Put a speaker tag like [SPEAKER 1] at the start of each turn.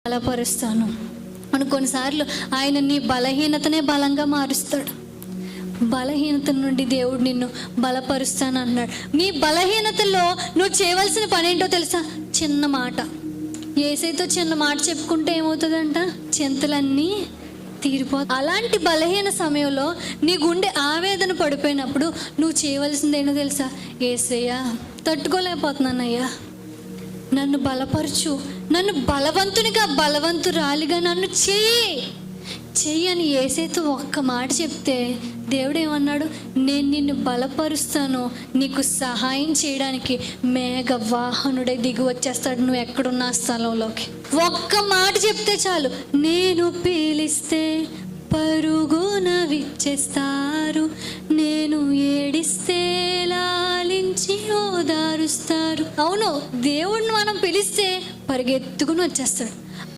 [SPEAKER 1] బలపరుస్తాను అని. కొన్నిసార్లు ఆయన నీ బలహీనతనే బలంగా మారుస్తాడు. బలహీనత నుండి దేవుడు నిన్ను బలపరుస్తాను అన్నాడు. నీ బలహీనతలో నువ్వు చేయవలసిన పని ఏంటో తెలుసా? చిన్న మాట. యేసయ్యతో చిన్న మాట చెప్పుకుంటే ఏమవుతుందంట? చింతలన్నీ తీరిపోతాయి. అలాంటి బలహీన సమయంలో నీ గుండె ఆవేదన పడిపోయినప్పుడు నువ్వు చేయవలసింది ఏంటో తెలుసా? యేసయ్యా, తట్టుకోలేకపోతున్నానయ్యా, నన్ను బలపరచు, నన్ను బలవంతునిగా బలవంతురాలిగా నన్ను చెయ్యి అని యేసయ్యతో ఒక్క మాట చెప్తే దేవుడు ఏమన్నాడు? నేను నిన్ను బలపరుస్తాను, నీకు సహాయం చేయడానికి మేఘ వాహనుడై దిగి వచ్చేస్తాడు నువ్వు ఎక్కడున్న స్థలంలోకి. ఒక్క మాట చెప్తే చాలు. నేను పీలిస్తే పరుగున విచ్చేస్తారు, నేను ఏడిస్తే లాలించి ఓదారుస్తారు. అవును, దేవుడిని మనం పిలిస్తే పరిగెత్తుకుని వచ్చేస్తాడు.